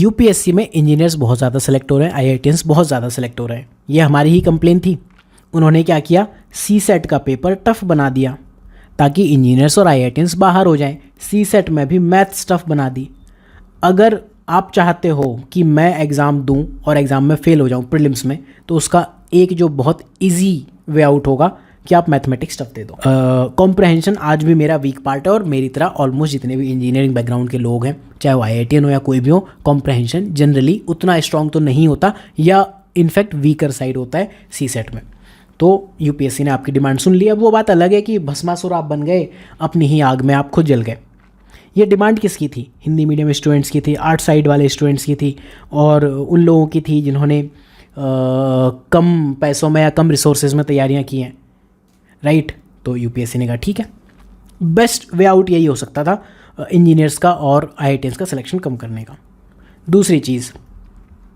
UPSC में engineers बहुत ज़्यादा सेलेक्ट हो रहे हैं, आईआईटियंस बहुत ज़्यादा सेलेक्ट हो रहे हैं। ये हमारी ही कंप्लेन थी। उन्होंने क्या किया, सी सेट का पेपर टफ बना दिया ताकि इंजीनियर्स और आईआईटियंस बाहर हो जाएं। सी सेट में भी मैथ्स टफ बना दी। अगर आप चाहते हो कि मैं एग्ज़ाम दूं और एग्ज़ाम में फ़ेल हो जाऊं प्रीलिम्स में, तो उसका एक जो बहुत इजी वे आउट होगा कि आप मैथमेटिक्स टफ दे दो। कॉम्प्रहेंशन आज भी मेरा वीक पार्ट है और मेरी तरह ऑलमोस्ट जितने भी इंजीनियरिंग बैकग्राउंड के लोग हैं, चाहे वो आईआईटीएन हो या कोई भी हो, कॉम्प्रहेंशन जनरली उतना स्ट्रांग तो नहीं होता या इनफैक्ट वीकर साइड होता है सी सेट में। तो यूपीएससी ने आपकी डिमांड सुन ली। अब वो बात अलग है कि भस्मासुर आप बन गए, अपनी ही आग में आप खुद जल गए। ये डिमांड किसकी थी? हिंदी मीडियम स्टूडेंट्स की थी, आर्ट साइड वाले स्टूडेंट्स की थी और उन लोगों की थी जिन्होंने कम पैसों में या कम रिसोर्सेज में तैयारियां की हैं, राइट। तो यूपीएससी ने कहा ठीक है, बेस्ट वे आउट यही हो सकता था इंजीनियर्स का और आईआईटीएंस का सिलेक्शन कम करने का। दूसरी चीज़,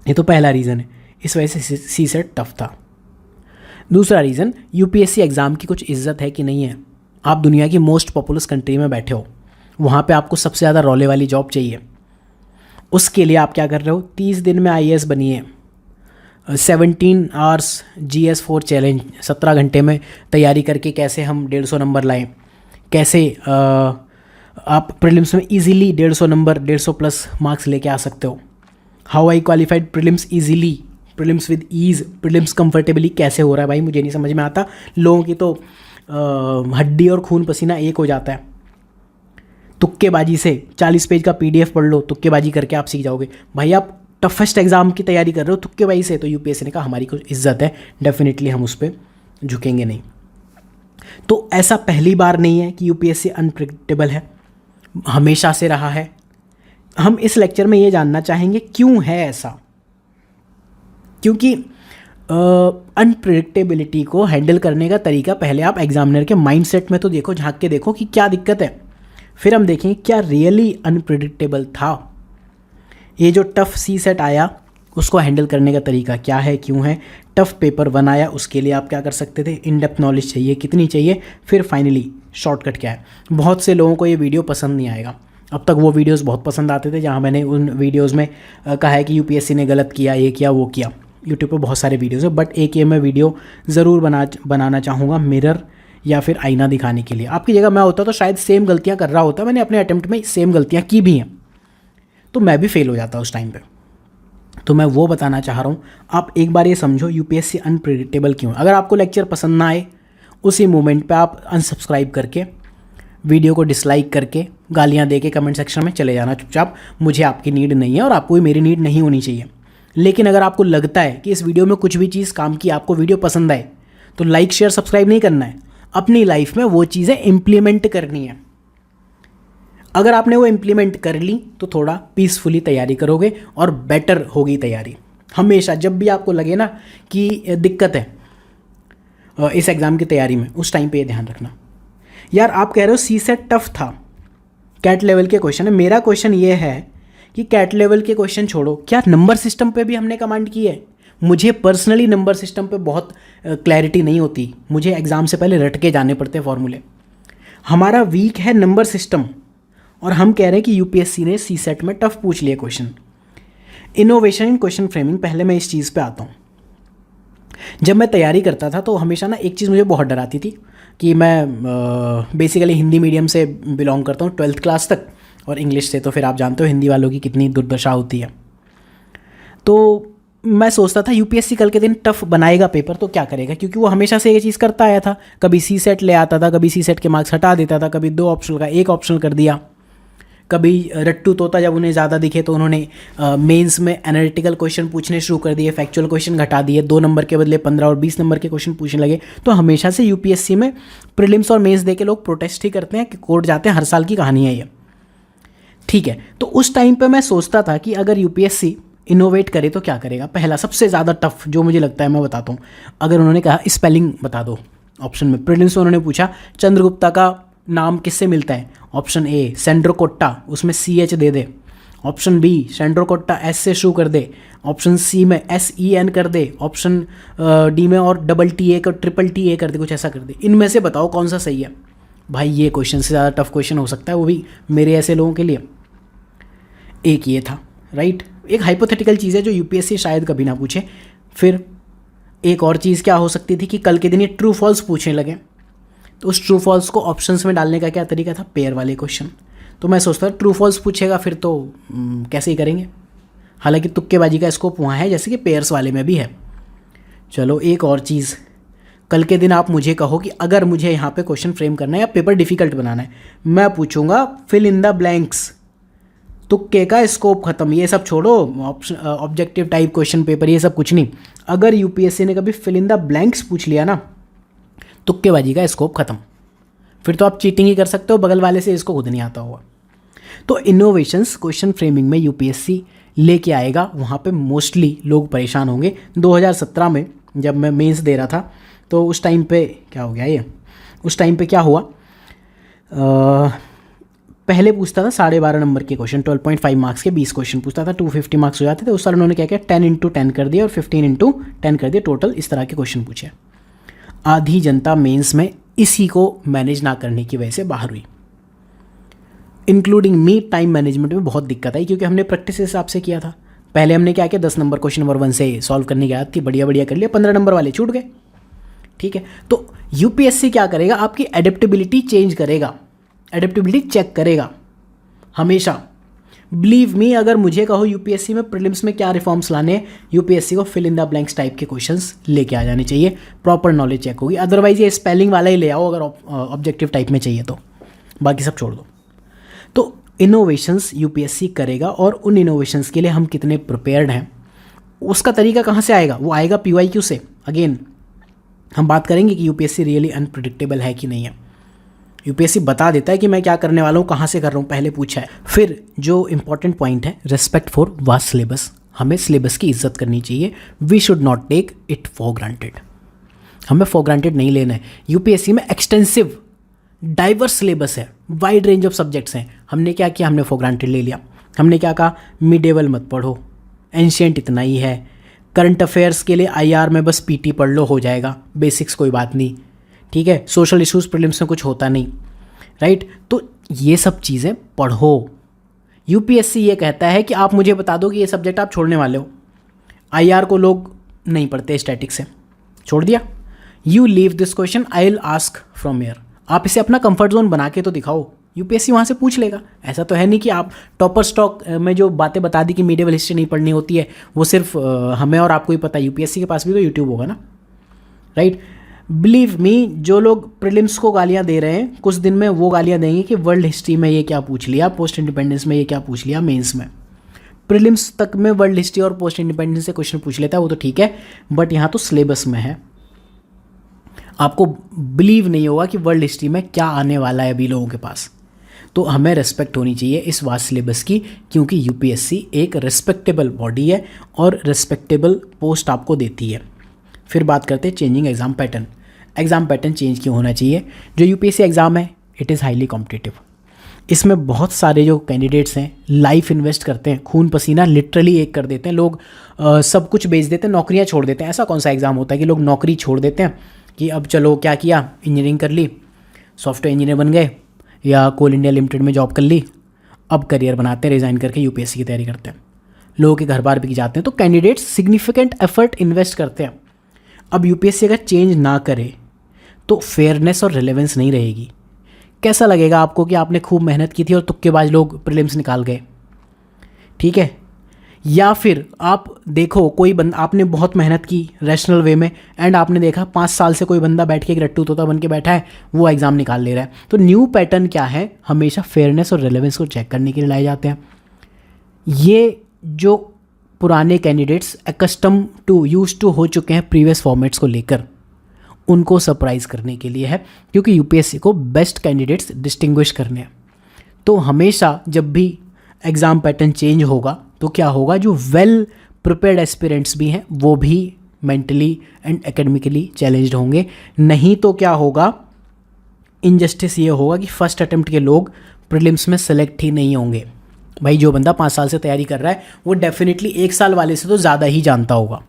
ये तो पहला रीज़न है, इस वजह से सी सेट टफ था। दूसरा रीज़न, यूपीएससी एग्ज़ाम की कुछ इज्जत है कि नहीं है। आप दुनिया की मोस्ट पॉपुलस कंट्री में बैठे हो, वहाँ पे आपको सबसे ज़्यादा रौले वाली जॉब चाहिए। उसके लिए आप क्या कर रहे हो, 30 दिन में आईएएस बनिए, 17 आवर्स GS4 चैलेंज, 17 घंटे में तैयारी करके कैसे हम 150 नंबर लाएं, कैसे आप प्रीलिम्स में इजीली 150 नंबर 150 प्लस मार्क्स लेके आ सकते हो। How I qualified prelims easily, prelims with ease, prelims comfortably कैसे हो रहा है भाई, मुझे नहीं समझ में आता। लोगों की तो हड्डी और खून पसीना एक हो जाता है। तुक्केबाजी से 40 पेज का PDF पढ़ लो, तुक्केबाजी करके आप सीख जाओगे। भाई आप टफेस्ट एग्जाम की तैयारी कर रहे हो तुक्केबाजी से, तो यूपीएससी ने कहा हमारी कुछ इज्जत है, डेफिनेटली हम उस पर झुकेंगे नहीं। तो ऐसा पहली बार नहीं है कि यूपीएससी अनप्रेडिक्टेबल है, हमेशा से रहा है। हम इस लेक्चर में ये जानना चाहेंगे क्यों है ऐसा, क्योंकि अनप्रेडिक्टेबिलिटी को हैंडल करने का तरीका पहले आप एग्जामिनर के माइंडसेट में तो देखो, झांक के देखो कि क्या दिक्कत है, फिर हम देखेंगे क्या रियली अनप्रेडिक्टेबल था। ये जो टफ सी सेट आया उसको हैंडल करने का तरीका क्या है, क्यों है। टफ पेपर बनाया, उसके लिए आप क्या कर सकते थे, इन डेप्थ नॉलेज चाहिए, कितनी चाहिए, फिर फाइनली शॉर्टकट क्या है। बहुत से लोगों को ये वीडियो पसंद नहीं आएगा। अब तक वो वीडियोस बहुत पसंद आते थे जहाँ मैंने उन वीडियोस में कहा है कि यूपीएससी ने गलत किया, ये किया वो किया। यूट्यूब पर बहुत सारे वीडियोज़ है, बट एक ये मैं वीडियो ज़रूर बनाना चाहूँगा मिरर या फिर आईना दिखाने के लिए। आपकी जगह मैं होता तो शायद सेम गलतियाँ कर रहा होता, मैंने अपने अटेम्प्ट में सेम गलतियाँ की भी हैं, तो मैं भी फेल हो जाता उस टाइम पे। तो मैं वो बताना चाह रहा हूँ, आप एक बार ये समझो यूपीएससी अनप्रेडिक्टेबल क्यों है। अगर आपको लेक्चर पसंद ना आए, उसी मोमेंट पे आप अनसब्सक्राइब करके, वीडियो को डिसलाइक करके, गालियाँ दे के कमेंट सेक्शन में चले जाना चुपचाप। मुझे आपकी नीड नहीं है और आपको भी मेरी नीड नहीं होनी चाहिए। लेकिन अगर आपको लगता है कि इस वीडियो में कुछ भी चीज़ काम की, आपको वीडियो पसंद आए, तो लाइक शेयर सब्सक्राइब नहीं करना है, अपनी लाइफ में वो चीज़ें इम्प्लीमेंट करनी है। अगर आपने वो इम्प्लीमेंट कर ली तो थोड़ा पीसफुली तैयारी करोगे और बेटर होगी तैयारी। हमेशा जब भी आपको लगे ना कि दिक्कत है इस एग्ज़ाम की तैयारी में, उस टाइम पे ये ध्यान रखना। यार आप कह रहे हो सी सेट टफ था, कैट लेवल के क्वेश्चन है। मेरा क्वेश्चन ये है कि कैट लेवल के क्वेश्चन छोड़ो, क्या नंबर सिस्टम पे भी हमने कमांड की है? मुझे पर्सनली नंबर सिस्टम पे बहुत क्लैरिटी नहीं होती, मुझे एग्ज़ाम से पहले रट के जाने पड़ते हैं फॉर्मूले। हमारा वीक है नंबर सिस्टम और हम कह रहे हैं कि यूपीएससी ने सी सेट में टफ पूछ लिए question. Innovation in question framing, पहले मैं इस चीज़ पे आता हूँ। जब मैं तैयारी करता था तो हमेशा ना एक चीज़ मुझे बहुत डराती थी कि मैं बेसिकली हिंदी मीडियम से बिलोंग करता हूँ 12th क्लास तक, और इंग्लिश से तो फिर आप जानते हो हिंदी वालों की कितनी दुर्दशा होती है। तो मैं सोचता था यूपीएससी कल के दिन टफ बनाएगा पेपर तो क्या करेगा, क्योंकि वो हमेशा से ये चीज़ करता आया था। कभी सी सेट ले आता था, कभी सी सेट के मार्क्स हटा देता था, कभी 2 ऑप्शनल का 1 ऑप्शनल कर दिया, कभी रट्टू तोता जब उन्हें ज़्यादा दिखे तो उन्होंने मेंस में एनालिटिकल क्वेश्चन पूछने शुरू कर दिए, फैक्चुअल क्वेश्चन घटा दिए, 2 नंबर के बदले 15 और 20 नंबर के क्वेश्चन पूछने लगे। तो हमेशा से यूपीएससी में प्रीलिम्स और मेंस दे के लोग प्रोटेस्ट ही करते हैं कि कोर्ट जाते हैं, हर साल की कहानी है ये, ठीक है। तो उस टाइम पे मैं सोचता था कि अगर यूपीएससी इनोवेट करे तो क्या करेगा। पहला सबसे ज़्यादा टफ जो मुझे लगता है मैं बताता हूँ। अगर उन्होंने कहा स्पेलिंग बता दो, ऑप्शन में प्रीलिम्स में उन्होंने पूछा चंद्रगुप्ता का नाम किससे मिलता है, ऑप्शन ए सेंड्रोकोट्टा, उसमें CH दे दे, ऑप्शन बी सेंड्रोकोट्टा S से शुरू कर दे, ऑप्शन सी में SEN कर दे, ऑप्शन डी में और TTA का TTTA कर दे, कुछ ऐसा कर दे। इनमें से बताओ कौन सा सही है। भाई ये क्वेश्चन से ज़्यादा टफ क्वेश्चन हो सकता है, वो भी मेरे ऐसे लोगों के लिए। एक ये था, राइट। एक हाइपोथेटिकल चीज़ है जो यूपीएससी शायद कभी ना पूछे। फिर एक और चीज़ क्या हो सकती थी कि कल के दिन ये ट्रू फॉल्स पूछने लगे, तो उस ट्रू फॉल्स को ऑप्शंस में डालने का क्या तरीका था, पेयर वाले क्वेश्चन। तो मैं सोचता ट्रू फॉल्स पूछेगा फिर तो कैसे ही करेंगे, हालांकि तुक्केबाजी का स्कोप वहाँ है जैसे कि पेयर्स वाले में भी है। चलो एक और चीज़, कल के दिन आप मुझे कहो कि अगर मुझे यहाँ पे क्वेश्चन फ्रेम करना है या पेपर डिफ़िकल्ट बनाना है, मैं पूछूंगा फिल इन द ब्लैंक्स, तुक्के का स्कोप खत्म, ये सब छोड़ो, ऑब्जेक्टिव टाइप क्वेश्चन पेपर ये सब कुछ नहीं। अगर यूपीएससी ने कभी फिल इन द ब्लैंक्स पूछ लिया ना, तुक्केबाजी का स्कोप खत्म, फिर तो आप चीटिंग ही कर सकते हो, बगल वाले से इसको खुद नहीं आता होगा। तो इनोवेशंस क्वेश्चन फ्रेमिंग में यूपीएससी लेके आएगा, वहाँ पे मोस्टली लोग परेशान होंगे। 2017 में जब मैं मेंस दे रहा था तो उस टाइम पे क्या हो गया ये, उस टाइम पे क्या हुआ, पहले पूछता था 12.5 नंबर के क्वेश्चन, 12.5 मार्क्स के 20 क्वेश्चन पूछता था, 250 मार्क्स हो जाते थे। उस साल उन्होंने क्या किया, 10x10 कर दिया और 15x10 कर दिया, टोटल इस तरह के क्वेश्चन पूछे। आधी जनता मेंस में इसी को मैनेज ना करने की वजह से बाहर हुई, इंक्लूडिंग मी। टाइम मैनेजमेंट में बहुत दिक्कत आई क्योंकि हमने प्रैक्टिस हिसाब से किया था। पहले हमने क्या किया, 10 नंबर क्वेश्चन नंबर 1 से सॉल्व करने की आदत थी, बढ़िया बढ़िया कर लिया, 15 नंबर वाले छूट गए। ठीक है, तो यूपीएससी क्या करेगा, आपकी एडेप्टेबिलिटी चेंज करेगा, एडेप्टेबिलिटी चेक करेगा हमेशा। बिलीव मी, अगर मुझे कहो यूपीएससी में प्रीलिम्स में क्या रिफॉर्म्स लाने हैं, यूपीएससी को fill in the blanks type के क्वेश्चंस लेके आ जाने चाहिए, प्रॉपर नॉलेज चेक होगी। अदरवाइज ये स्पेलिंग वाला ही ले आओ अगर ऑब्जेक्टिव टाइप में चाहिए तो, बाकी सब छोड़ दो। तो इनोवेशंस यूपीएससी करेगा, और उन इनोवेशंस के लिए हम कितने प्रिपेयर्ड हैं, उसका तरीका कहाँ से आएगा, वो आएगा पीवाईक्यू से। अगेन हम बात करेंगे कि यूपीएससी रियली अनप्रिडिक्टेबल है कि नहीं है। यूपीएससी बता देता है कि मैं क्या करने वाला हूँ, कहाँ से कर रहा हूँ, पहले पूछा है। फिर जो इंपॉर्टेंट पॉइंट है, रिस्पेक्ट फॉर वास्ट सिलेबस, हमें सिलेबस की इज्जत करनी चाहिए। We should not take it for granted, हमें फॉर ग्रांटेड नहीं लेना है। यूपीएससी में एक्सटेंसिव डाइवर्स सिलेबस है, वाइड रेंज ऑफ सब्जेक्ट्स हैं। हमने क्या किया, हमने फॉर ग्रांटेड ले लिया। हमने क्या कहा, मिडेवल मत पढ़ो, एंशियंट इतना ही है, करंट अफेयर्स के लिए आईआर में बस पीटी पढ़ लो हो जाएगा, बेसिक्स कोई बात नहीं, ठीक है, सोशल इश्यूज प्रीलिम्स में कुछ होता नहीं, राइट। तो ये सब चीज़ें पढ़ो। यूपीएससी ये कहता है कि आप मुझे बता दो कि ये सब्जेक्ट आप छोड़ने वाले हो। आईआर को लोग नहीं पढ़ते, स्टैटिक से छोड़ दिया। You leave this question, I will ask from here. आप इसे अपना कंफर्ट जोन बना के तो दिखाओ, यूपीएससी वहाँ से पूछ लेगा। ऐसा तो है नहीं कि आप टॉपर स्टॉक में जो बातें बता दी कि मीडिएवल हिस्ट्री नहीं पढ़नी होती है, वो सिर्फ हमें और आपको ही पता है। यूपीएससी के पास भी तो यूट्यूब होगा ना, राइट। बिलीव मी, जो लोग प्रीलिम्स को गालियाँ दे रहे हैं, कुछ दिन में वो गालियाँ देंगे कि वर्ल्ड हिस्ट्री में ये क्या पूछ लिया, पोस्ट इंडिपेंडेंस में ये क्या पूछ लिया, मेंस में। प्रीलिम्स तक में वर्ल्ड हिस्ट्री और पोस्ट इंडिपेंडेंस से क्वेश्चन पूछ लेता है, वो तो ठीक है, बट यहाँ तो सिलेबस में है। आपको बिलीव नहीं होगा कि वर्ल्ड हिस्ट्री में क्या आने वाला है अभी लोगों के पास। तो हमें रिस्पेक्ट होनी चाहिए इस वास्ट सिलेबस की, क्योंकि यूपीएससी एक रिस्पेक्टेबल बॉडी है और रिस्पेक्टेबल पोस्ट आपको देती है। फिर बात करते हैं changing exam pattern. Exam pattern change क्यों होना चाहिए? जो यूपीएससी एग्ज़ाम है, इट इज़ हाईली कॉम्पिटिटिव। इसमें बहुत सारे जो कैंडिडेट्स हैं लाइफ इन्वेस्ट करते हैं, खून पसीना लिटरली एक कर देते हैं। लोग सब कुछ बेच देते हैं, नौकरियां छोड़ देते हैं। ऐसा कौन सा एग्ज़ाम होता है कि लोग नौकरी छोड़ देते हैं कि अब चलो क्या किया, इंजीनियरिंग कर ली, सॉफ्टवेयर इंजीनियर बन गए या कोल इंडिया लिमिटेड में जॉब कर ली, अब करियर बनाते हैं, रिज़ाइन करके यूपीएससी की तैयारी करते हैं, लोगों के घर बार बिक जाते हैं। तो कैंडिडेट्स सिग्निफिकेंट एफर्ट इन्वेस्ट करते हैं। अब यूपीएससी अगर चेंज ना करे तो फेयरनेस और रिलेवेंस नहीं रहेगी। कैसा लगेगा आपको कि आपने खूब मेहनत की थी और तुक्केबाज लोग प्रीलिम्स निकाल गए, ठीक है? या फिर आप देखो कोई बंदा, आपने बहुत मेहनत की रैशनल वे में, एंड आपने देखा 5 साल से कोई बंदा बैठ के एक रट्टू तोता बन के बैठा है, वो एग्ज़ाम निकाल ले रहा है। तो न्यू पैटर्न क्या है? हमेशा फेयरनेस और रिलेवेंस को चेक करने के लिए लाए जाते हैं। ये जो पुराने candidates accustomed to use to हो चुके हैं प्रीवियस फॉर्मेट्स को लेकर, उनको सरप्राइज़ करने के लिए है, क्योंकि यूपीएससी को बेस्ट कैंडिडेट्स डिस्टिंग्विश करने हैं। तो हमेशा जब भी एग्ज़ाम पैटर्न चेंज होगा तो क्या होगा, जो वेल प्रिपेयर्ड एस्पिरेंट्स भी हैं वो भी मेंटली एंड एकेडमिकली चैलेंज्ड होंगे। नहीं तो क्या होगा, इनजस्टिस ये होगा कि फर्स्ट अटेम्प्ट के लोग प्रीलिम्स में सेलेक्ट ही नहीं होंगे। भाई जो बंदा 5 साल से तैयारी कर रहा है वो डेफिनेटली 1 साल वाले से तो ज़्यादा ही जानता होगा।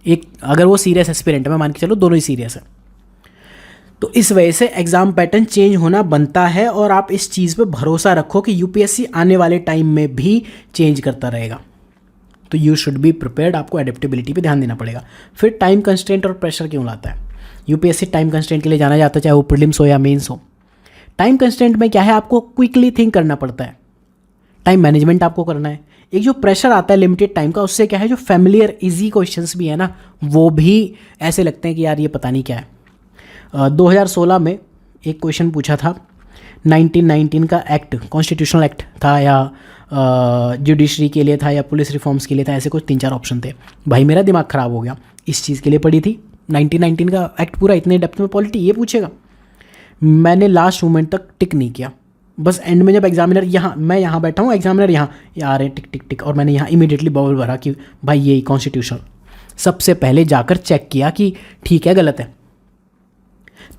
एक अगर वो सीरियस एस्पिरेंट है, मैं मान के चलो दोनों ही सीरियस है, तो इस वजह से एग्ज़ाम पैटर्न चेंज होना बनता है। और आप इस चीज़ पे भरोसा रखो कि यूपीएससी आने वाले टाइम में भी चेंज करता रहेगा। तो यू शुड बी प्रिपेयर्ड, आपको एडेप्टेबिलिटी पे ध्यान देना पड़ेगा। फिर टाइम कंस्ट्रेंट और प्रेशर क्यों लाता है? यूपीएससी टाइम कंस्ट्रेंट के लिए जाना जाता है, चाहे वो प्रीलिम्स हो या मेंस हो। टाइम कंस्ट्रेंट में क्या है, आपको क्विकली थिंक करना पड़ता है, टाइम मैनेजमेंट आपको करना है। एक जो प्रेशर आता है लिमिटेड टाइम का, उससे क्या है, जो फैमिलियर इजी क्वेश्चंस भी है ना, वो भी ऐसे लगते हैं कि यार ये पता नहीं क्या है। 2016 में एक क्वेश्चन पूछा था, 1919 का एक्ट, कॉन्स्टिट्यूशनल एक्ट था या जुडिशरी के लिए था या पुलिस रिफॉर्म्स के लिए था, ऐसे कुछ 3-4 ऑप्शन थे। भाई मेरा दिमाग ख़राब हो गया, इस चीज़ के लिए पढ़ी थी 1919 का एक्ट पूरा इतने डेप्थ में, पॉलिटी ये पूछेगा। मैंने लास्ट मोमेंट तक टिक नहीं किया, बस एंड में जब एग्जामिनर यहाँ, मैं यहाँ बैठा हूँ, एग्जामिनर यहाँ आ रहे हैं टिक टिक टिक, और मैंने यहाँ इमीडिएटली बबल भरा कि भाई यही कॉन्स्टिट्यूशन, सबसे पहले जाकर चेक किया कि ठीक है गलत है।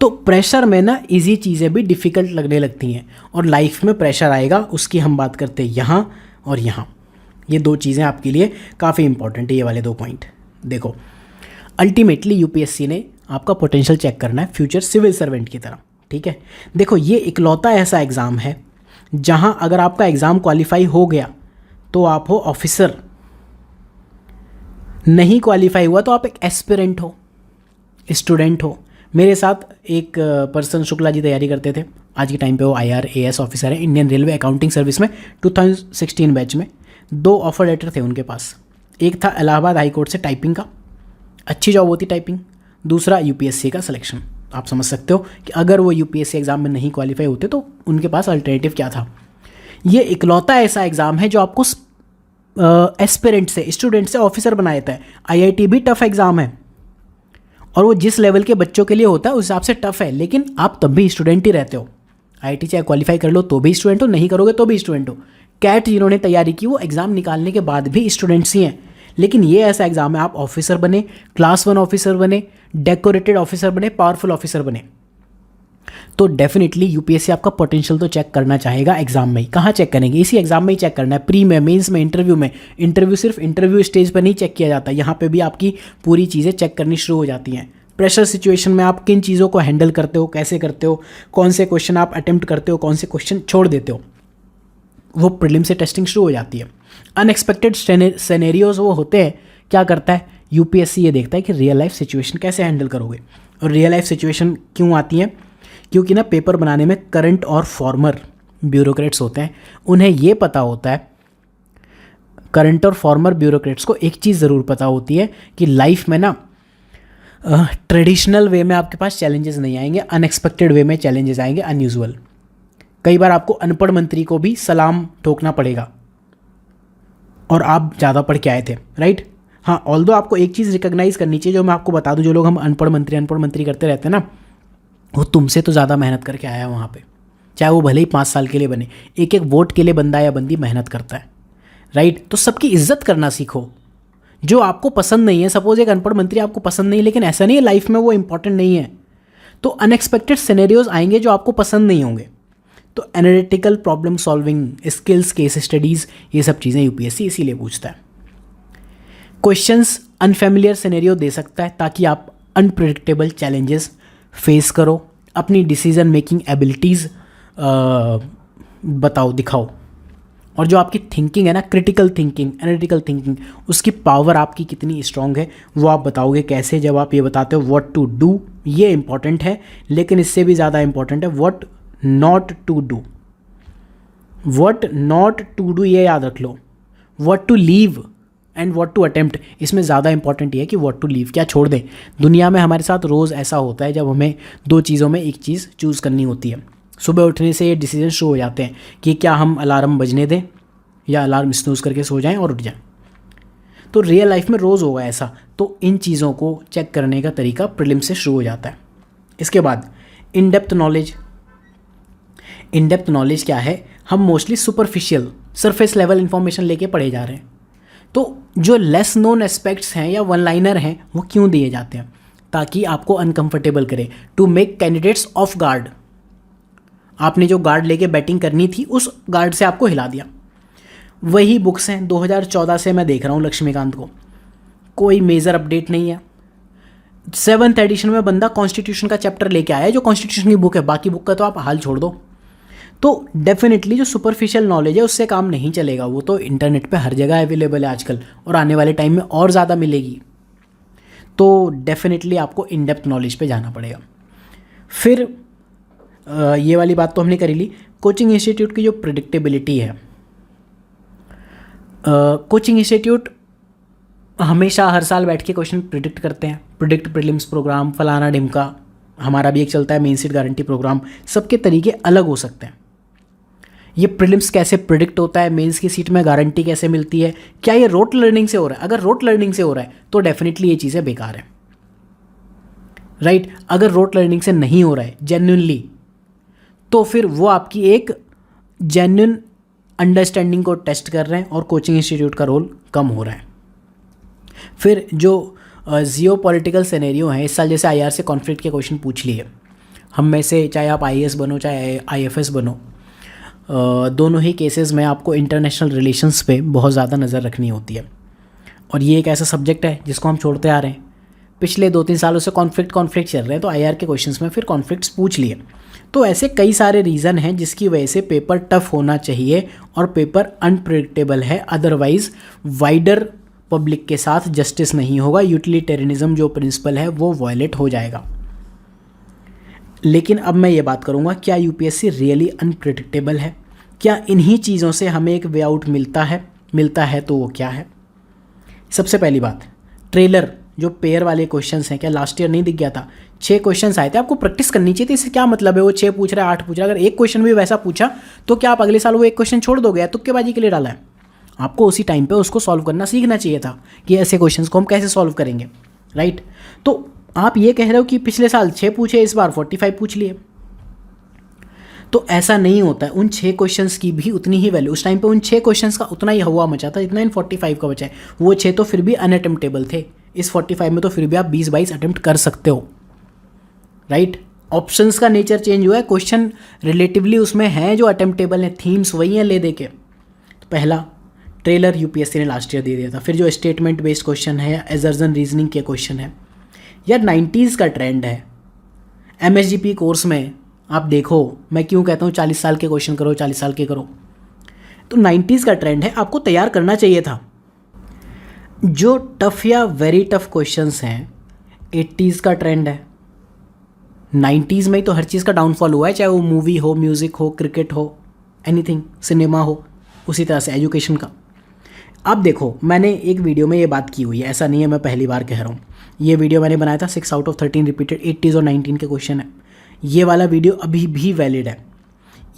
तो प्रेशर में ना इजी चीज़ें भी डिफ़िकल्ट लगने लगती हैं, और लाइफ में प्रेशर आएगा, उसकी हम बात करते हैं यहाँ और यहाँ। ये 2 चीज़ें आपके लिए काफ़ी इंपॉर्टेंट है, ये वाले 2 पॉइंट। देखो अल्टीमेटली यूपीएससी ने आपका पोटेंशियल चेक करना है फ्यूचर सिविल सर्वेंट की तरह, ठीक है। देखो ये इकलौता ऐसा एग्ज़ाम है जहाँ अगर आपका एग्ज़ाम क्वालिफाई हो गया तो आप हो ऑफिसर, नहीं क्वालिफाई हुआ तो आप एक एस्पिरेंट हो, स्टूडेंट हो। मेरे साथ एक पर्सन शुक्ला जी तैयारी करते थे, आज के टाइम पे वो IRAS ऑफिसर है, इंडियन रेलवे अकाउंटिंग सर्विस में 2016 बैच में। 2 ऑफर लेटर थे उनके पास, एक था इलाहाबाद हाई कोर्ट से टाइपिंग का, अच्छी जॉब होती टाइपिंग, दूसरा यूपीएससी का सिलेक्शन। आप समझ सकते हो कि अगर वो यूपीएससी एग्ज़ाम में नहीं क्वालिफाई होते तो उनके पास अल्टरनेटिव क्या था। ये इकलौता ऐसा एग्ज़ाम है जो आपको एस्पिरेंट से, स्टूडेंट से ऑफिसर बना देता है। IIT भी टफ एग्ज़ाम है, और वो जिस लेवल के बच्चों के लिए होता है उस हिसाब से टफ है, लेकिन आप तब भी स्टूडेंट ही रहते हो। IIT चाहे क्वालिफाई कर लो तो भी स्टूडेंट हो, नहीं करोगे तो भी स्टूडेंट हो। कैट जिन्होंने तैयारी की वो एग्ज़ाम निकालने के बाद भी स्टूडेंट्स ही हैं, लेकिन ये ऐसा एग्ज़ाम है आप ऑफिसर बने, क्लास 1 ऑफिसर बने, डेकोरेटेड ऑफिसर बने, पावरफुल ऑफिसर बने, तो डेफिनेटली यूपीएससी आपका पोटेंशियल तो चेक करना चाहेगा एग्जाम में ही। कहाँ चेक करेंगे? इसी एग्जाम में ही चेक करना है, प्री में, मेंस में, इंटरव्यू में। इंटरव्यू सिर्फ इंटरव्यू स्टेज पर नहीं चेक किया जाता, यहाँ पे भी आपकी पूरी चीज़ें चेक करनी शुरू हो जाती हैं। प्रेशर सिचुएशन में आप किन चीज़ों को हैंडल करते हो, कैसे करते हो, कौन से क्वेश्चन आप अटेम्प्ट करते हो, कौन से क्वेश्चन छोड़ देते हो, वो प्रीलिम से टेस्टिंग शुरू हो जाती है। अनएक्सपेक्टेड सिनेरियोज वो होते हैं, क्या करता है यूपीएससी, ये देखता है कि रियल लाइफ सिचुएशन कैसे हैंडल करोगे। और रियल लाइफ सिचुएशन क्यों आती हैं? क्योंकि ना पेपर बनाने में करंट और फॉर्मर ब्यूरोक्रेट्स होते हैं, उन्हें ये पता होता है, करंट और फॉर्मर ब्यूरोक्रेट्स को एक चीज़ ज़रूर पता होती है कि लाइफ में ना ट्रेडिशनल वे में आपके पास चैलेंजेस नहीं आएंगे, अनएक्सपेक्टेड वे में चैलेंजेस आएंगे, अनयूजुअल। कई बार आपको अनपढ़ मंत्री को भी सलाम ठोकना पड़ेगा और आप ज़्यादा पढ़ के आए थे, राइट। हाँ, ऑल्दो आपको एक चीज़ रिकॉग्नाइज करनी चाहिए, जो मैं आपको बता दूं, जो लोग हम अनपढ़ मंत्री करते रहते हैं ना, वो तुमसे तो ज़्यादा मेहनत करके आया वहाँ पे, चाहे वो भले ही 5 साल के लिए बने। एक एक वोट के लिए बंदा या बंदी मेहनत करता है, राइट। तो सबकी इज्जत करना सीखो। जो आपको पसंद नहीं है, सपोज एक अनपढ़ मंत्री आपको पसंद नहीं है, लेकिन ऐसा नहीं है लाइफ में वो इंपॉर्टेंट नहीं है, तो अनएक्सपेक्टेड सिनेरियोज आएंगे जो आपको पसंद नहीं होंगे। तो analytical problem solving skills, case studies, ये सब चीज़ें यूपीएससी इसीलिए पूछता है। क्वेश्चंस अनफेमिलियर सिनेरियो दे सकता है ताकि आप अनप्रेडिक्टेबल चैलेंजेस फेस करो, अपनी डिसीजन मेकिंग एबिलिटीज़ बताओ, दिखाओ। और जो आपकी थिंकिंग है ना, क्रिटिकल थिंकिंग, एनालिटिकल थिंकिंग, उसकी पावर आपकी कितनी स्ट्रांग है वो आप बताओगे कैसे, जब आप ये बताते हो व्हाट टू डू, ये इंपॉर्टेंट है। लेकिन इससे भी ज़्यादा इंपॉर्टेंट है what not to do. What not to do ये याद रख लो, what to leave and what to attempt, इसमें ज़्यादा इंपॉर्टेंट ये है कि व्हाट टू लीव, क्या छोड़ दें। दुनिया में हमारे साथ रोज़ ऐसा होता है जब हमें 2 चीज़ों में एक चीज़ चूज़ करनी होती है। सुबह उठने से ये डिसीजन शुरू हो जाते हैं कि क्या हम अलार्म बजने दें या अलार्म स्नूज़ करके सो जाएं और उठ जाएं। तो रियल लाइफ में रोज़ होगा ऐसा। तो इन चीज़ों को चेक करने का तरीका प्रीलिम से शुरू हो जाता है। इसके बाद in depth knowledge. In depth knowledge क्या है? हम mostly superficial, surface level information लेके पढ़े जा रहे हैं। तो जो लेस नोन एस्पेक्ट्स हैं या वन लाइनर हैं वो क्यों दिए जाते हैं? ताकि आपको अनकंफर्टेबल करे, to make candidates off guard. आपने जो गार्ड लेके बैटिंग करनी थी उस गार्ड से आपको हिला दिया। वही बुक्स हैं 2014 से मैं देख रहा हूँ लक्ष्मीकांत को, कोई मेजर अपडेट नहीं है। 7th एडिशन में बंदा कॉन्स्टिट्यूशन का चैप्टर लेके आया है जो कॉन्स्टिट्यूशन की बुक है, बाकी बुक का तो आप हाल छोड़ दो। तो डेफिनेटली जो सुपरफिशियल नॉलेज है उससे काम नहीं चलेगा, वो तो इंटरनेट पे हर जगह अवेलेबल है आजकल और आने वाले टाइम में और ज़्यादा मिलेगी। तो डेफिनेटली आपको इन डेप्थ नॉलेज पे जाना पड़ेगा। फिर ये वाली बात तो हमने करी ली। कोचिंग इंस्टीट्यूट की जो प्रिडिक्टेबिलिटी है, कोचिंग इंस्टीट्यूट हमेशा हर साल बैठ के क्वेश्चन प्रिडिक्ट करते हैं, प्रिडिक्ट प्रीलिम्स प्रोग्राम फलाना ढिमका, हमारा भी एक चलता है मेन सीट गारंटी प्रोग्राम। सबके तरीके अलग हो सकते हैं। ये प्रीलिम्स कैसे प्रिडिक्ट होता है, मेंस की सीट में गारंटी कैसे मिलती है, क्या ये रोट लर्निंग से हो रहा है? अगर रोट लर्निंग से हो रहा है तो डेफिनेटली ये चीज़ें बेकार है, राइट। अगर रोट लर्निंग से नहीं हो रहा है जेन्युइनली, तो फिर वो आपकी एक जेन्युइन अंडरस्टैंडिंग को टेस्ट कर रहे हैं और कोचिंग इंस्टीट्यूट का रोल कम हो रहा है। फिर जो जियो पॉलिटिकल सिनेरियो है, इस साल जैसे IR से कॉन्फ्लिक्ट के क्वेश्चन पूछ लिए हम में से, चाहे आप IAS बनो चाहे IFS बनो, दोनों ही केसेस में आपको इंटरनेशनल रिलेशंस पे बहुत ज़्यादा नज़र रखनी होती है। और ये एक ऐसा सब्जेक्ट है जिसको हम छोड़ते आ रहे हैं। पिछले 2-3 सालों से कॉन्फ्लिक्ट चल रहे हैं, तो IR के क्वेश्चंस में फिर कॉन्फ्लिक्ट्स पूछ लिए। तो ऐसे कई सारे रीज़न हैं जिसकी वजह से पेपर टफ होना चाहिए और पेपर अनप्रेडिक्टेबल है, अदरवाइज़ वाइडर पब्लिक के साथ जस्टिस नहीं होगा, यूटिलिटेरियनिज्म जो प्रिंसिपल है वो वायलेट हो जाएगा। लेकिन अब मैं ये बात करूँगा, क्या UPSC रियली अनप्रेडिक्टेबल है? क्या इन्हीं चीज़ों से हमें एक वे आउट मिलता है तो वो क्या है? सबसे पहली बात, ट्रेलर जो पेयर वाले क्वेश्चंस हैं, क्या लास्ट ईयर नहीं दिख गया था? 6 क्वेश्चंस आए थे, आपको प्रैक्टिस करनी चाहिए थी। इससे क्या मतलब है वो 6 पूछ रहा है 8 पूछ रहा है? अगर एक क्वेश्चन भी वैसा पूछा तो क्या आप अगले साल वो एक क्वेश्चन छोड़ दोगे? तुक्केबाजी के लिए डाला है? आपको उसी टाइम पे उसको सॉल्व करना सीखना चाहिए था कि ऐसे क्वेश्चंस को हम कैसे सॉल्व करेंगे, राइट। तो आप ये कह रहे हो कि पिछले साल 6 पूछे, इस बार 45 पूछ लिए, तो ऐसा नहीं होता है। उन 6 क्वेश्चंस की भी उतनी ही वैल्यू, उस टाइम पे उन 6 क्वेश्चंस का उतना ही हवा मचा था जितना इन 45 का बचा है। वो 6 तो फिर भी अनअटेम्प्टेबल थे, इस 45 में तो फिर भी आप 20-22 अटेम्प्ट कर सकते हो, राइट। ऑप्शंस का नेचर चेंज हुआ है, क्वेश्चन रिलेटिवली उसमें हैं जो अटेम्प्टेबल हैं, थीम्स वही हैं ले दे के। तो पहला ट्रेलर UPSC ने लास्ट ईयर दे दिया था। फिर जो स्टेटमेंट बेस्ड क्वेश्चन है या एजर्जन रीजनिंग के क्वेश्चन है, यार 90s का ट्रेंड है। MSGP कोर्स में आप देखो, मैं क्यों कहता हूँ 40 साल के क्वेश्चन करो, 40 साल के करो, तो 90s का ट्रेंड है, आपको तैयार करना चाहिए था। जो टफ या वेरी टफ क्वेश्चंस हैं 80s का ट्रेंड है। 90s में ही तो हर चीज़ का डाउनफॉल हुआ है, चाहे वो मूवी हो, म्यूज़िक हो, क्रिकेट हो, एनीथिंग, सिनेमा हो, उसी तरह से एजुकेशन का। अब देखो, मैंने एक वीडियो में ये बात की हुई है, ऐसा नहीं है मैं पहली बार कह रहा हूँ। ये वीडियो मैंने बनाया था 6 आउट ऑफ 13 रिपीटेड 80s और 19 के क्वेश्चन है। ये वाला वीडियो अभी भी वैलिड है।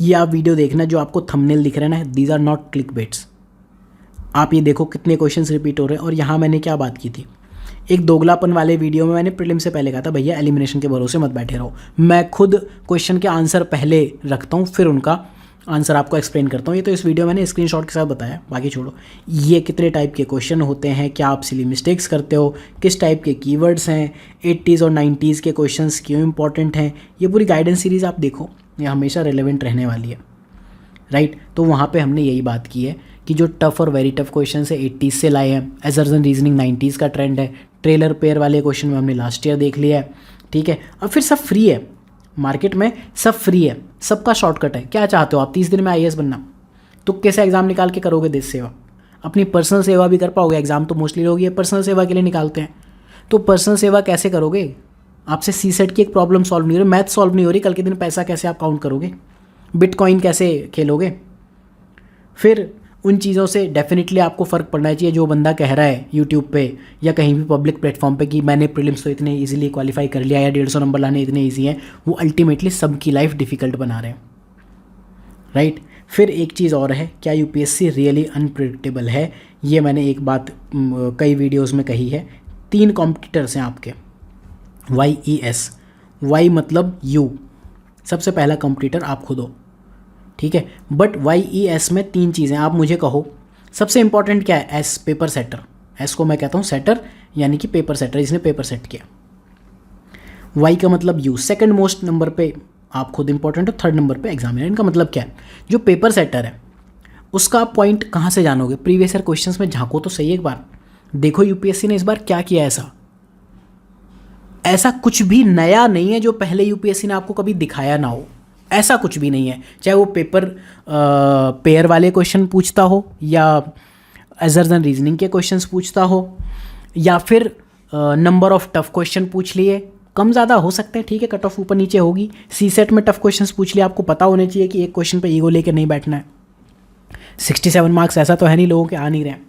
ये आप वीडियो देखना, जो आपको थंबनेल दिख रहा है ना, these are not click baits. आप ये देखो कितने क्वेश्चंस रिपीट हो रहे हैं। और यहाँ मैंने क्या बात की थी, एक दोगलापन वाले वीडियो में मैंने प्रीलिम से पहले कहा था, भैया एलिमिनेशन के भरोसे मत बैठे रहो। मैं खुद क्वेश्चन के आंसर पहले रखता हूँ, फिर उनका आंसर आपको एक्सप्लेन करता हूँ। ये तो इस वीडियो मैंने स्क्रीनशॉट के साथ बताया, बाकी छोड़ो। ये कितने टाइप के क्वेश्चन होते हैं, क्या आप सिली मिस्टेक्स करते हो, किस टाइप के कीवर्ड्स हैं, 80s और 90s के क्वेश्चंस क्यों इंपॉर्टेंट हैं, ये पूरी गाइडेंस सीरीज़ आप देखो, ये हमेशा रेलेवेंट रहने वाली है, राइट। तो वहाँ पे हमने यही बात की है कि जो टफ और वेरी टफ क्वेश्चन है 80s से लाए हैं, एजर्जन रीजनिंग 90s का ट्रेंड है, ट्रेलर पेयर वाले क्वेश्चन में हमने लास्ट ईयर देख लिया है, ठीक है। अब फिर सब फ्री है, मार्केट में सब फ्री है, सबका शॉर्टकट है। क्या चाहते हो आप 30 दिन में IAS बनना? तुक्के से एग्ज़ाम निकाल के करोगे देश सेवा, अपनी पर्सनल सेवा भी कर पाओगे। एग्ज़ाम तो मोस्टली लोग ये पर्सनल सेवा के लिए निकालते हैं, तो पर्सनल सेवा कैसे करोगे? आपसे CSET की एक प्रॉब्लम सॉल्व नहीं हो रही, मैथ सॉल्व नहीं हो रही, कल के दिन पैसा कैसे आप काउंट करोगे, बिटकॉइन कैसे खेलोगे? फिर उन चीज़ों से डेफिनेटली आपको फ़र्क पड़ना चाहिए। जो बंदा कह रहा है यूट्यूब पे या कहीं भी पब्लिक प्लेटफॉर्म पे कि मैंने प्रीलिम्स तो इतने इजीली क्वालिफाई कर लिया या 150 नंबर लाने इतने इजी हैं, वो अल्टीमेटली सबकी लाइफ डिफ़िकल्ट बना रहे हैं, राइट। फिर एक चीज़ और है, क्या UPSC रियली अनप्रेडिक्टेबल है? ये मैंने एक बात कई वीडियोज़ में कही है। 3 कॉम्पिटिटर्स हैं आपके, YES, Y मतलब यू, सबसे पहला कॉम्पिटिटर आप खुद हो, ठीक है। बट YES में 3 चीज़ें, आप मुझे कहो सबसे इंपॉर्टेंट क्या है? S, paper setter. S को मैं कहता हूँ सेटर, यानी कि पेपर सेटर, इसने पेपर सेट किया। Y का मतलब यू, सेकंड मोस्ट नंबर पे आप खुद इंपॉर्टेंट हो, थर्ड नंबर पे एग्जामिनर। इनका मतलब क्या है? जो पेपर सेटर है उसका आप पॉइंट कहाँ से जानोगे? प्रीवियस ईयर क्वेश्चंस में झांको तो सही एक बार, देखो UPSC ने इस बार क्या किया। ऐसा कुछ भी नया नहीं है जो पहले UPSC ने आपको कभी दिखाया ना हो। ऐसा कुछ भी नहीं है। चाहे वो पेपर पेयर वाले क्वेश्चन पूछता हो या एजर्स एंड रीजनिंग के क्वेश्चंस पूछता हो या फिर नंबर ऑफ टफ क्वेश्चन पूछ लिए, कम ज़्यादा हो सकते हैं, ठीक है, कट ऑफ ऊपर नीचे होगी। सी सेट में टफ क्वेश्चंस पूछ लिए, आपको पता होना चाहिए कि एक क्वेश्चन पे ईगो लेके नहीं बैठना है। 67 मार्क्स ऐसा तो है नहीं लोगों के आ नहीं रहे हैं,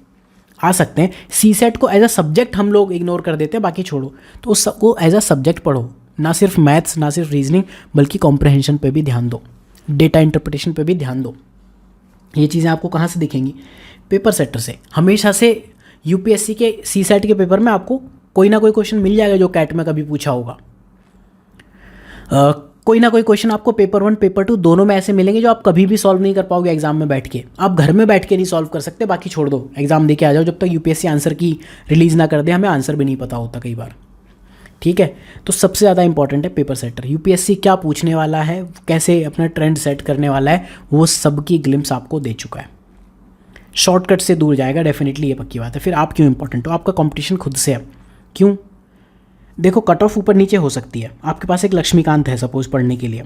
आ सकते हैं। सी सेट को एज अ सब्जेक्ट हम लोग इग्नोर कर देते हैं, बाकी छोड़ो, तो उस सबको एज अ सब्जेक्ट पढ़ो, ना सिर्फ मैथ्स ना सिर्फ रीजनिंग, बल्कि कॉम्प्रहेंशन पे भी ध्यान दो, डेटा इंटरप्रिटेशन पे भी ध्यान दो। ये चीज़ें आपको कहाँ से दिखेंगी? पेपर सेटर से। हमेशा से यूपीएससी के सी सेट के पेपर में आपको कोई ना कोई क्वेश्चन मिल जाएगा जो कैट में कभी पूछा होगा। कोई ना कोई क्वेश्चन आपको पेपर 1 पेपर 2 दोनों में ऐसे मिलेंगे जो आप कभी भी सॉल्व नहीं कर पाओगे एग्जाम में बैठ के। आप घर में बैठ के नहीं सॉल्व कर सकते, बाकी छोड़ दो, एग्जाम दे के आ जाओ। जब तक यूपीएससी आंसर की रिलीज़ ना कर दे, हमें आंसर भी नहीं पता होता कई बार, ठीक है। तो सबसे ज़्यादा इंपॉर्टेंट है पेपर सेटर। यूपीएससी क्या पूछने वाला है, कैसे अपना ट्रेंड सेट करने वाला है, वो सबकी ग्लिम्स आपको दे चुका है। शॉर्टकट से दूर जाएगा डेफिनेटली, ये पक्की बात है। फिर आप क्यों इंपॉर्टेंट हो? आपका कंपटीशन खुद से है। क्यों? देखो, कट ऑफ ऊपर नीचे हो सकती है। आपके पास एक लक्ष्मीकांत है सपोज पढ़ने के लिए,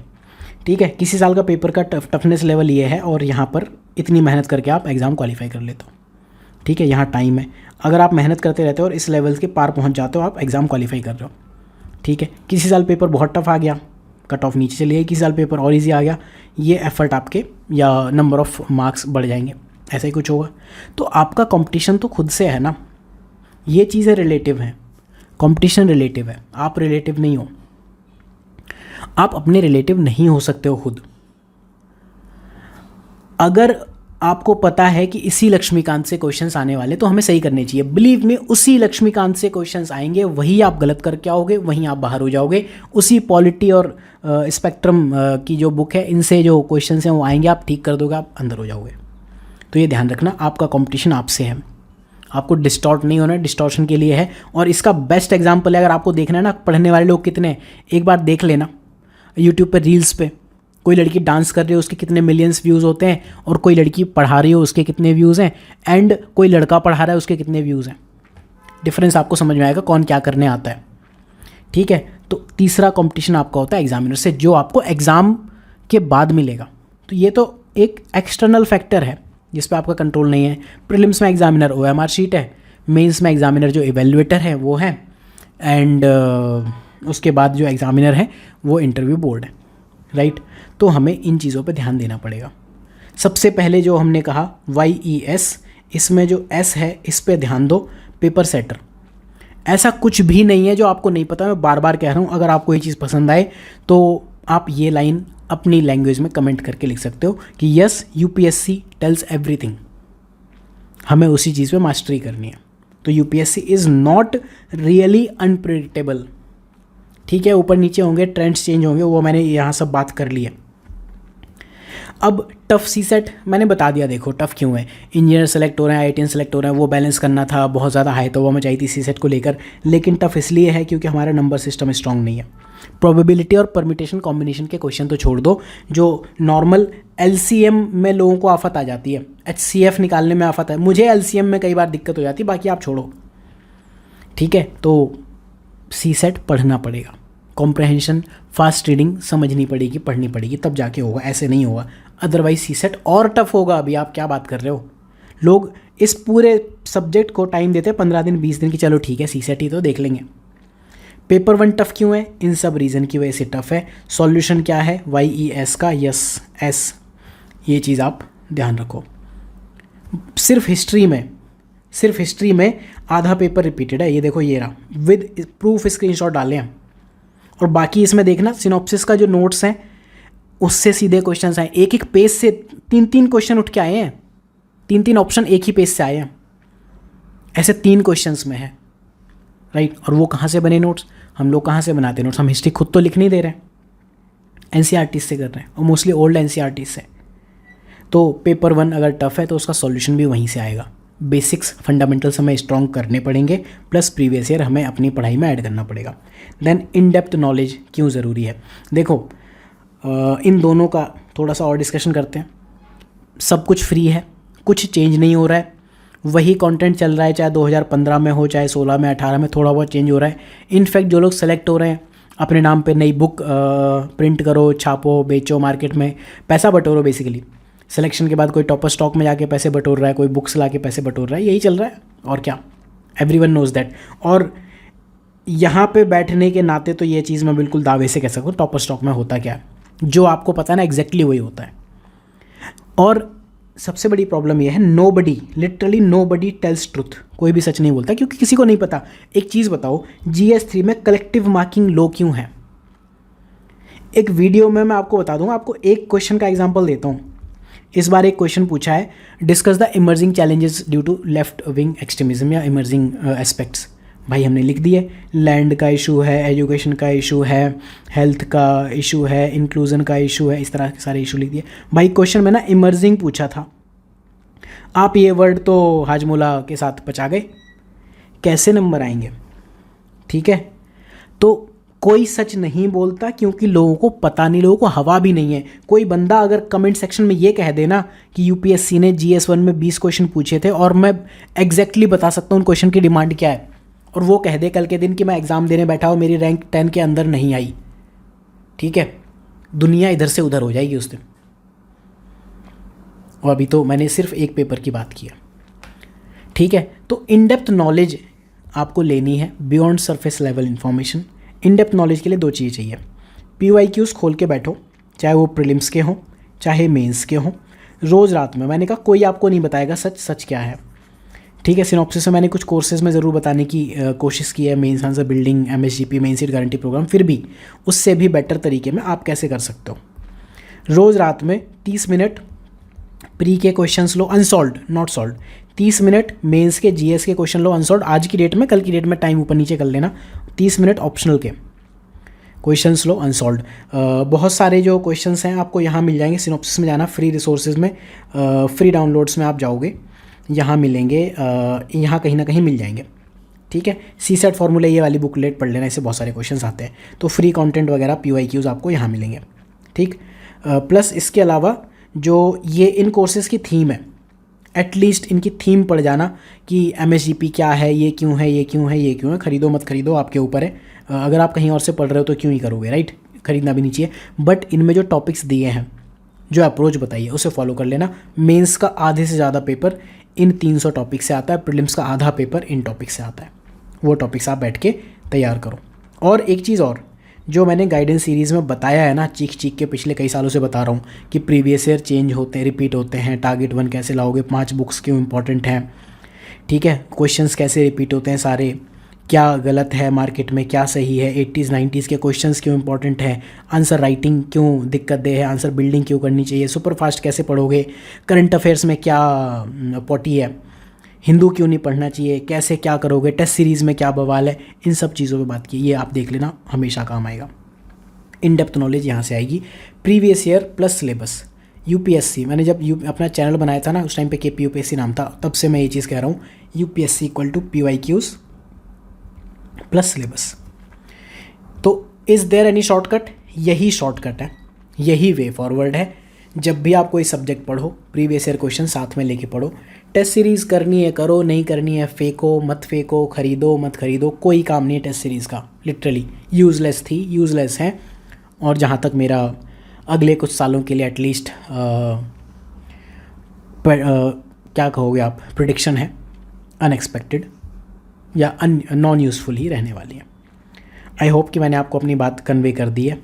ठीक है, किसी साल का पेपर का टफनेस लेवल ये है और यहाँ पर इतनी मेहनत करके आप एग्ज़ाम क्वालिफाई कर लेते हो, ठीक है, यहाँ टाइम है। अगर आप मेहनत करते रहते हो और इस लेवल के पार पहुँच जाते हो, आप एग्ज़ाम क्वालिफाई कर रहे हो, ठीक है। किसी साल पेपर बहुत टफ आ गया, कट ऑफ नीचे चली गई, किसी साल पेपर और ईजी आ गया, ये एफर्ट आपके या नंबर ऑफ मार्क्स बढ़ जाएंगे, ऐसा ही कुछ होगा। तो आपका कंपटीशन तो खुद से है ना, ये चीज़ें रिलेटिव हैं। कंपटीशन रिलेटिव है, आप रिलेटिव नहीं हो, आप अपने रिलेटिव नहीं हो सकते हो खुद। अगर आपको पता है कि इसी लक्ष्मीकांत से क्वेश्चंस आने वाले, तो हमें सही करने चाहिए। बिलीव में उसी लक्ष्मीकांत से क्वेश्चंस आएंगे, वही आप गलत करके आओगे, वहीं आप बाहर हो जाओगे। उसी पॉलिटी और स्पेक्ट्रम की जो बुक है, इनसे जो क्वेश्चंस हैं वो आएंगे, आप ठीक कर दोगे, आप अंदर हो जाओगे। तो ये ध्यान रखना, आपका कंपटीशन आपसे है, आपको डिस्टॉर्ट नहीं होना है, डिस्टॉर्शन के लिए है। और इसका बेस्ट एग्जांपल है, अगर आपको देखना है ना पढ़ने वाले लोग कितने, एक बार देख लेना यूट्यूब पे रील्स पे, कोई लड़की डांस कर रही हो उसके कितने मिलियंस व्यूज़ होते हैं, और कोई लड़की पढ़ा रही हो उसके कितने व्यूज़ हैं, एंड कोई लड़का पढ़ा रहा है उसके कितने व्यूज़ हैं। डिफरेंस आपको समझ में आएगा कौन क्या करने आता है, ठीक है। तो तीसरा कंपटीशन आपका होता है एग्जामिनर से, जो आपको एग्ज़ाम के बाद मिलेगा। तो ये तो एक एक्सटर्नल फैक्टर है जिस पे आपका कंट्रोल नहीं है। प्रीलिम्स में एग्जामिनर OMR शीट है, मेंस में एग्जामिनर जो इवेल्युएटर है वो है, एंड उसके बाद जो एग्जामिनर है वो इंटरव्यू बोर्ड है, राइट। तो हमें इन चीज़ों पे ध्यान देना पड़ेगा। सबसे पहले जो हमने कहा YES, इसमें जो S है इस पे ध्यान दो, पेपर सेटर। ऐसा कुछ भी नहीं है जो आपको नहीं पता, मैं बार बार कह रहा हूँ। अगर आपको ये चीज़ पसंद आए तो आप ये लाइन अपनी लैंग्वेज में कमेंट करके लिख सकते हो कि यस, UPSC टेल्स एवरीथिंग। हमें उसी चीज़ पे मास्टरी करनी है। तो UPSC is not really unpredictable, ठीक है। ऊपर नीचे होंगे, ट्रेंड्स चेंज होंगे, वो मैंने यहाँ सब बात कर ली है। अब टफ सी सेट मैंने बता दिया, देखो टफ क्यों है। इंजीनियर सेलेक्ट हो रहे हैं, IITian सेलेक्ट हो रहे हैं, वो बैलेंस करना था, बहुत ज़्यादा हाई तो वो मचाई थी सी सेट को लेकर। लेकिन टफ इसलिए है क्योंकि हमारा नंबर सिस्टम स्ट्रॉन्ग नहीं है। प्रोबेबिलिटी और परमिटेशन कॉम्बिनेशन के क्वेश्चन तो छोड़ दो, जो नॉर्मल LCM में लोगों को आफत आ जाती है, HCF निकालने में आफत है, मुझे LCM में कई बार दिक्कत हो जाती है, बाकी आप छोड़ो, ठीक है। तो सी सेट पढ़ना पड़ेगा, कॉम्प्रहेंशन, फास्ट रीडिंग समझनी पड़ेगी, पढ़नी पड़ेगी, तब जाके होगा, ऐसे नहीं होगा। अदरवाइज सी सेट और टफ होगा। अभी आप क्या बात कर रहे हो, लोग इस पूरे सब्जेक्ट को टाइम देते हैं 15 दिन 20 दिन की, चलो ठीक है सी सेट ही तो देख लेंगे। पेपर 1 टफ क्यों है? इन सब रीज़न की वजह से टफ है। सॉल्यूशन क्या है? YES का यस S, ये चीज़ आप ध्यान रखो। सिर्फ हिस्ट्री में आधा पेपर रिपीटेड है, ये देखो, ये रहा, विद प्रूफ स्क्रीनशॉट डाले हैं। और बाकी इसमें देखना सिनॉप्सिस का जो नोट्स हैं उससे सीधे क्वेश्चंस आए, एक एक पेज से 3-3 क्वेश्चन उठ के आए हैं, 3-3 ऑप्शन एक ही पेज से आए हैं, ऐसे 3 क्वेश्चंस में है, राइट। और वो कहाँ से बने नोट्स? हम लोग कहाँ से बनाते हैं नोट्स? हम हिस्ट्री खुद तो लिख नहीं दे रहे हैं, NCERT से कर रहे हैं, और मोस्टली ओल्ड NCERT से। तो पेपर 1 अगर टफ है तो उसका सॉल्यूशन भी वहीं से आएगा। बेसिक्स फंडामेंटल्स हमें स्ट्रॉन्ग करने पड़ेंगे, प्लस प्रीवियस ईयर हमें अपनी पढ़ाई में ऐड करना पड़ेगा। देन इन डेप्थ नॉलेज क्यों ज़रूरी है? देखो, इन दोनों का थोड़ा सा और डिस्कशन करते हैं। सब कुछ फ्री है, कुछ चेंज नहीं हो रहा है, वही कंटेंट चल रहा है, चाहे 2015 में हो, चाहे 16 में, 18 में, थोड़ा बहुत चेंज हो रहा है। इनफैक्ट जो लोग सेलेक्ट हो रहे हैं अपने नाम पे नई बुक प्रिंट करो, छापो, बेचो, मार्केट में पैसा बटोरो। बेसिकली सिलेक्शन के बाद कोई टॉपर स्टॉक में जाके पैसे बटोर रहा है, कोई बुक्स ला के पैसे बटोर रहा है, यही चल रहा है और क्या। Everyone knows that. और यहाँ पे बैठने के नाते तो ये चीज़ मैं बिल्कुल दावे से कह सकूँ, टॉपर स्टॉक में होता क्या है, जो आपको पता है ना एग्जैक्टली वही होता है। और सबसे बड़ी प्रॉब्लम यह है, nobody, literally nobody tells truth. कोई भी सच नहीं बोलता क्योंकि किसी को नहीं पता। एक चीज़ बताओ, GS3 में कलेक्टिव मार्किंग लो क्यों है? एक वीडियो में मैं आपको बता दूंगा। आपको एक क्वेश्चन का एग्जांपल देता हूँ। इस बार एक क्वेश्चन पूछा है, discuss the emerging challenges due to left wing extremism या इमर्जिंग एस्पेक्ट्स। भाई हमने लिख दिए, लैंड का इशू है, एजुकेशन का इशू है, हेल्थ का इशू है, इंक्लूजन का इशू है, इस तरह के सारे इशू लिख दिए। भाई क्वेश्चन में ना इमर्जिंग पूछा था, आप ये वर्ड तो हाजमोला के साथ पचा गए, कैसे नंबर आएंगे? ठीक है, तो कोई सच नहीं बोलता क्योंकि लोगों को पता नहीं, लोगों को हवा भी नहीं है। कोई बंदा अगर कमेंट सेक्शन में ये कह देना कि UPSC ने GS1 में 20 क्वेश्चन पूछे थे और मैं एग्जैक्टली बता सकता हूँ उन क्वेश्चन की डिमांड क्या है, और वो कह दे कल के दिन कि मैं एग्ज़ाम देने बैठा और मेरी रैंक 10 के अंदर नहीं आई, ठीक है, दुनिया इधर से उधर हो जाएगी उस दिन। और अभी तो मैंने सिर्फ एक पेपर की बात की है, ठीक है। तो इन डेप्थ नॉलेज आपको लेनी है, beyond surface level information. In depth knowledge के लिए 2 चीज़ें चाहिए। PYQs खोल के बैठो, चाहे वो प्रीलिम्स के हों चाहे मेंस के हों, रोज़ रात में। मैंने कहा कोई आपको नहीं बताएगा सच क्या है, ठीक है। सिनॉप्सिस में मैंने कुछ कोर्सेज में ज़रूर बताने की कोशिश की है, mains answer building, MSGP, main seat guarantee programme, फिर भी उससे भी बेटर तरीके में आप कैसे कर सकते हो। रोज़ रात में 30 मिनट प्री के क्वेश्चंस लो, unsolved not solved. 30 minute mains के GS के क्वेश्चन लो अनसॉल्व्ड, आज की डेट में, कल की डेट में टाइम ऊपर नीचे कर लेना। 30 मिनट ऑप्शनल के क्वेश्चंस लो अनसॉल्व्ड। बहुत सारे जो क्वेश्चंस हैं आपको यहाँ मिल जाएंगे। सिनॉप्सिस में जाना, फ्री रिसोर्सेज में, फ्री डाउनलोड्स में आप जाओगे, यहाँ मिलेंगे, यहाँ कहीं ना कहीं मिल जाएंगे, ठीक है। CSET फॉर्मूला ये वाली बुकलेट पढ़ लेना, इससे बहुत सारे क्वेश्चंस आते हैं। तो फ्री कंटेंट वगैरह PYQs आपको यहाँ मिलेंगे, ठीक। प्लस इसके अलावा जो ये इन कोर्सेज़ की थीम है, एटलीस्ट इनकी थीम पढ़ जाना कि MSGP क्या है, ये क्यों है, ये क्यों है, ये क्यों है। खरीदो मत खरीदो आपके ऊपर है, अगर आप कहीं और से पढ़ रहे हो तो क्यों ही करोगे, राइट, खरीदना भी नहीं चाहिए। बट इनमें जो टॉपिक्स दिए हैं, जो अप्रोच बताइए उसे फॉलो कर लेना। मेंस का आधे से ज़्यादा पेपर इन 300 टॉपिक से आता है, प्रीलिम्स का आधा पेपर इन टॉपिक से आता है। वो टॉपिक्स आप बैठ के तैयार करो। और एक चीज़ और, जो मैंने गाइडेंस सीरीज़ में बताया है ना, चीख के पिछले कई सालों से बता रहा हूँ कि प्रीवियस ईयर चेंज होते हैं, रिपीट होते हैं, टारगेट 1 कैसे लाओगे, 5 बुक्स क्यों इंपॉर्टेंट हैं, ठीक है, क्वेश्चंस कैसे रिपीट होते हैं सारे, क्या गलत है मार्केट में, क्या सही है, 80s 90s के क्वेश्चंस क्यों इंपॉर्टेंट है, आंसर राइटिंग क्यों दिक्कत दे है, आंसर बिल्डिंग क्यों करनी चाहिए, सुपर फास्ट कैसे पढ़ोगे, करंट अफेयर्स में क्या पॉटी है, हिंदू क्यों नहीं पढ़ना चाहिए, कैसे क्या करोगे, टेस्ट सीरीज़ में क्या बवाल है, इन सब चीज़ों पे बात की। ये आप देख लेना, हमेशा काम आएगा। इन डेप्थ नॉलेज यहाँ से आएगी। Previous year plus syllabus. UPSC, मैंने जब अपना चैनल बनाया था ना, उस टाइम पे KP UPSC नाम था, तब से मैं ये चीज़ कह रहा हूँ, UPSC equal to PYQs plus syllabus. तो इज़ देयर एनी शॉर्टकट? यही शॉर्टकट है, यही वे फॉरवर्ड है। जब भी आप कोई सब्जेक्ट पढ़ो, प्रीवियस ईयर क्वेश्चन साथ में लेके पढ़ो। टेस्ट सीरीज़ करनी है करो, नहीं करनी है फेंको मत फेंको, खरीदो मत खरीदो, कोई काम नहीं है टेस्ट सीरीज़ का। लिटरली यूज़लेस थी, यूज़लेस है। और जहाँ तक मेरा अगले कुछ सालों के लिए एटलीस्ट क्या कहोगे आप, प्रेडिक्शन है, अनएक्सपेक्टेड या नॉन यूज़फुल ही रहने वाली है। आई होप कि मैंने आपको अपनी बात कन्वे कर दी है।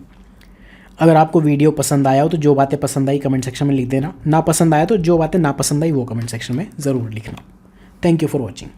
अगर आपको वीडियो पसंद आया हो तो जो बातें पसंद आई कमेंट सेक्शन में लिख देना, ना पसंद आया तो जो बातें ना पसंद आई वो कमेंट सेक्शन में ज़रूर लिखना। Thank you for watching.